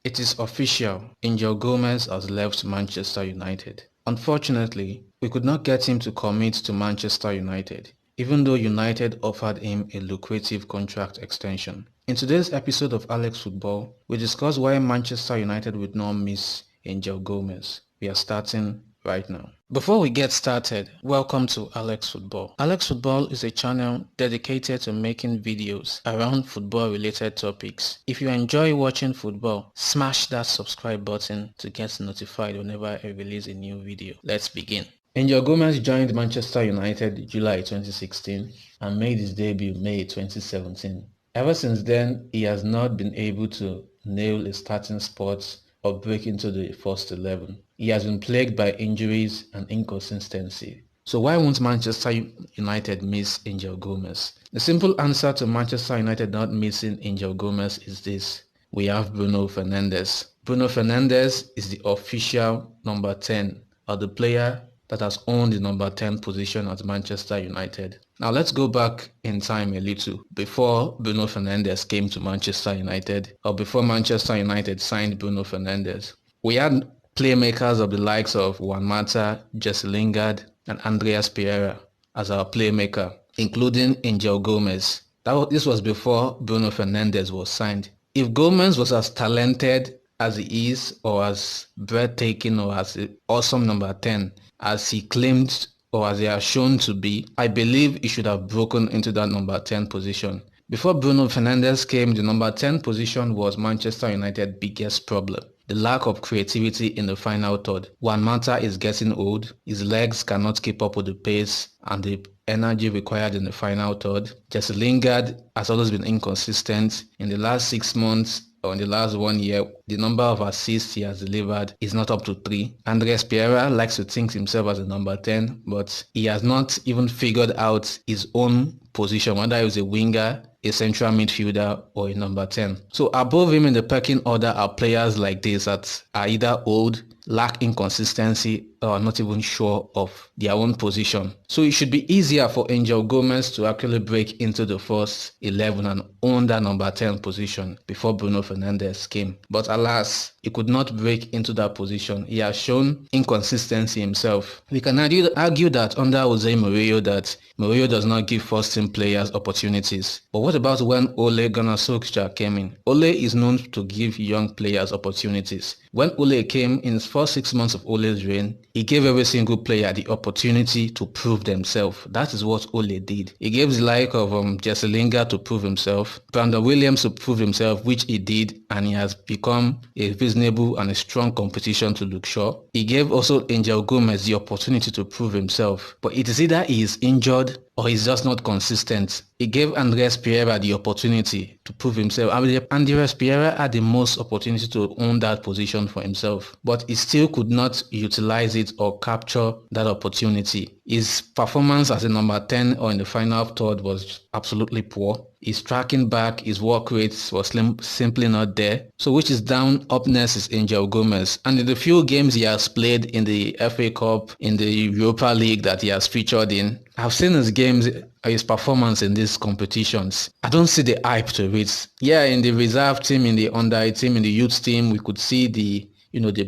It is official, Angel Gomes has left Manchester United. Unfortunately, we could not get him to commit to Manchester United, even though United offered him a lucrative contract extension. In today's episode of Alex Football, we discuss why Manchester United would not miss Angel Gomes. We are starting right now. Before we get started, welcome to Alex Football. Alex Football is a channel dedicated to making videos around football related topics. If you enjoy watching football, smash that subscribe button to get notified whenever I release a new video. Let's begin. Angel Gomes joined Manchester United July 2016 and made his debut May 2017. Ever since then, he has not been able to nail a starting spot or break into the first 11. He has been plagued by injuries and inconsistency. So why won't Manchester United miss Angel Gomes? The simple answer to Manchester United not missing Angel Gomes is this. We have Bruno Fernandes. Bruno Fernandes is the official number 10, or the player that has owned the number 10 position at Manchester United. Now let's go back in time a little before Bruno Fernandes came to Manchester United, or before Manchester United signed Bruno Fernandes. We had playmakers of the likes of Juan Mata, Jesse Lingard and Andreas Pereira as our playmaker, including Angel Gomes. This was before Bruno Fernandes was signed. If Gomes was as talented as he is, or as breathtaking, or as an awesome number 10 as he claimed or as he has shown to be, I believe he should have broken into that number 10 position. Before Bruno Fernandes came, the number 10 position was Manchester United's biggest problem. The lack of creativity in the final third. Juan Mata is getting old, his legs cannot keep up with the pace and the energy required in the final third. Jesse Lingard has always been inconsistent. In the last 6 months, or in the last 1 year, the number of assists he has delivered is not up to 3. Andreas Pereira likes to think himself as a number 10, but he has not even figured out his own position, whether he was a winger, a central midfielder, or a number 10. So above him in the pecking order are players like this that are either old, lack inconsistency, or are not even sure of their own position. So it should be easier for Angel Gomes to actually break into the first 11 and own that number 10 position before Bruno Fernandes came. But alas, he could not break into that position. He has shown inconsistency himself. We can argue that under Jose Mourinho that Mourinho does not give first team players opportunities. But what about when Ole Gunnar Solskjaer came in? Ole is known to give young players opportunities. When Ole came in his first 6 months of Ole's reign, he gave every single player the opportunity to prove themselves. That is what Ole did. He gave the like of Jesse Lingard to prove himself, Brandon Williams to prove himself, which he did, and he has become a reasonable and a strong competition to Luke Shaw. He gave also Angel Gomes the opportunity to prove himself, but it is either he is injured or he's just not consistent. He gave Andreas Pereira the opportunity to prove himself. Andreas Pereira had the most opportunity to own that position for himself, but he still could not utilize it or capture that opportunity. His performance as a number 10 or in the final third was absolutely poor. His tracking back, his work rates was simply not there. So which is down up next is Angel Gomes. And in the few games he has played in the FA Cup, in the Europa League that he has featured in, I've seen his games, his performance in these competitions. I don't see the hype to it. Yeah, in the reserve team, in the under team, in the youth team, we could see the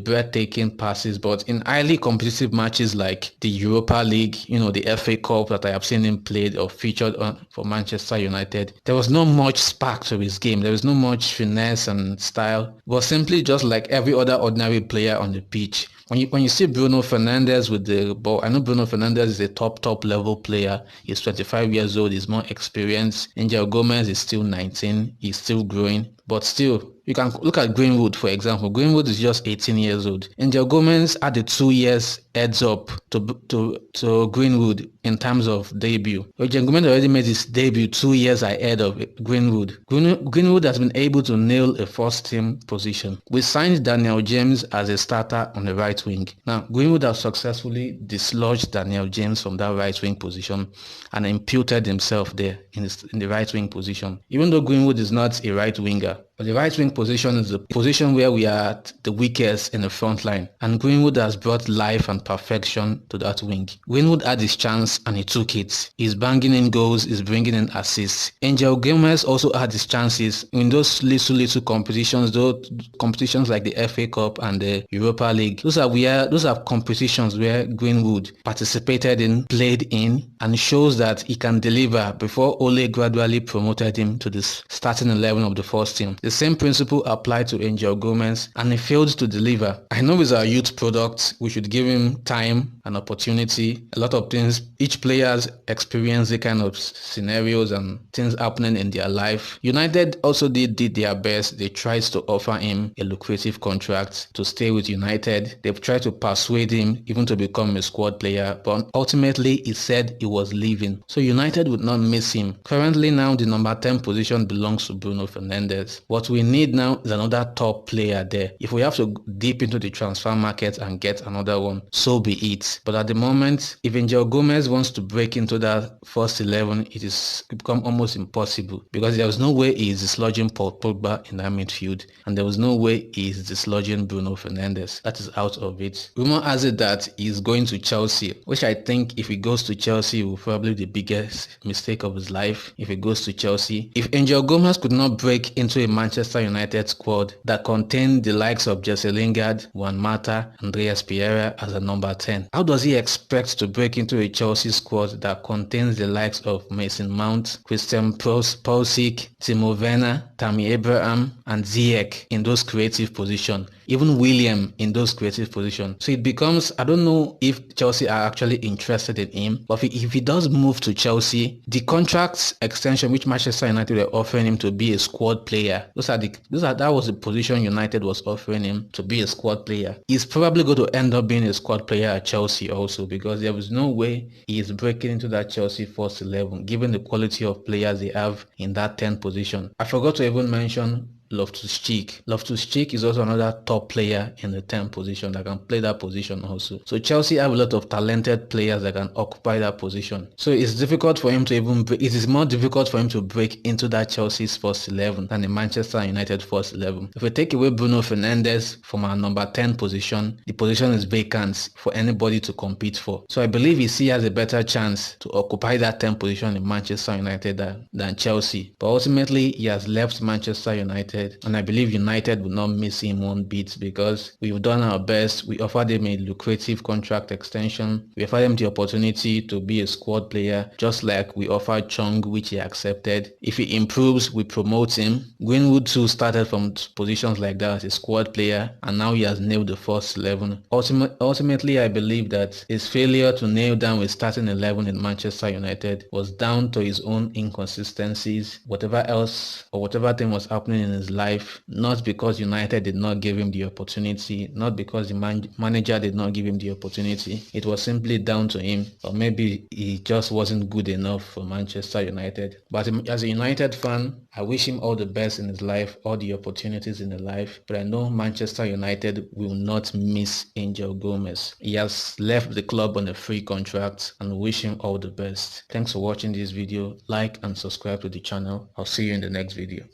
breathtaking passes, but in highly competitive matches like the Europa League, the FA Cup that I have seen him played or featured on for Manchester United, there was not much spark to his game. There was not much finesse and style. It was simply just like every other ordinary player on the pitch. When you see Bruno Fernandes with the ball, I know Bruno Fernandes is a top level player. He's 25 years old. He's more experienced. Angel Gomes is still 19. He's still growing. But still, you can look at Greenwood, for example. Greenwood is just 18 years old. Angel Gomes had a 2 years heads up to Greenwood in terms of debut. Angel Gomes already made his debut 2 years ahead of Greenwood. Greenwood has been able to nail a first team position. We signed Daniel James as a starter on the right wing. Now, Greenwood has successfully dislodged Daniel James from that right wing position and imputed himself there in the right wing position. Even though Greenwood is not a right winger, But the right wing position is the position where we are at the weakest in the front line, and Greenwood has brought life and perfection to that wing. Greenwood had his chance and he took it. He's banging in goals, he's bringing in assists. Angel Gomes also had his chances in those little competitions, those competitions like the FA Cup and the Europa League. Those are competitions where Greenwood participated in, played in, and shows that he can deliver before Ole gradually promoted him to the starting 11 of the first team. The same principle applied to Angel Gomes, and he failed to deliver. I know he's our youth product. We should give him time and opportunity. A lot of things, each player's experience the kind of scenarios and things happening in their life. United also did their best. They tried to offer him a lucrative contract to stay with United. They've tried to persuade him even to become a squad player, but ultimately he said he was leaving. So United would not miss him. Currently now the number 10 position belongs to Bruno Fernandes. What we need now is another top player there. If we have to dip into the transfer market and get another one, so be it. But at the moment, if Angel Gomes wants to break into that first 11, it is become almost impossible, because there was no way he is dislodging Pogba in that midfield, and there was no way he is dislodging Bruno Fernandes. That is out of it. Rumor has it that he is going to Chelsea, which I think if he goes to Chelsea will probably be the biggest mistake of his life. If he goes to Chelsea, if Angel Gomes could not break into a Manchester United squad that contained the likes of Jesse Lingard, Juan Mata, Andreas Pereira as a number 10, how does he expect to break into a Chelsea squad that contains the likes of Mason Mount, Christian Pulisic, Timo Werner, Tammy Abraham, and Ziyech in those creative positions, even William in those creative positions? So it becomes, I don't know if Chelsea are actually interested in him, but if he does move to Chelsea, the contract extension which Manchester United were offering him to be a squad player, that was the position United was offering him, to be a squad player. He's probably going to end up being a squad player at Chelsea also, because there was no way he is breaking into that Chelsea first 11 given the quality of players they have in that 10th position. I forgot to even mention Loftus-Cheek. Loftus-Cheek is also another top player in the 10th position that can play that position also. So Chelsea have a lot of talented players that can occupy that position. So it's difficult for him to it is more difficult for him to break into that Chelsea's first 11 than the Manchester United first 11. If we take away Bruno Fernandes from our number 10 position, the position is vacant for anybody to compete for. So I believe he has a better chance to occupy that 10th position in Manchester United than Chelsea. But ultimately, he has left Manchester United, and I believe United will not miss him one bit, because we've done our best. We offered him a lucrative contract extension. We offered him the opportunity to be a squad player, just like we offered Chung, which he accepted. If he improves, we promote him. Greenwood too started from positions like that as a squad player, and now he has nailed the first 11. Ultimately, I believe that his failure to nail down a starting 11 in Manchester United was down to his own inconsistencies, whatever thing was happening in his life, not because United did not give him the opportunity, not because the manager did not give him the opportunity. It was simply down to him, or maybe he just wasn't good enough for Manchester United. But as a United fan, I wish him all the best in his life, all the opportunities in his life, but I know Manchester United will not miss Angel Gomes. He has left the club on a free contract, and wish him all the best. Thanks for watching this video. Like and subscribe to the channel. I'll see you in the next video.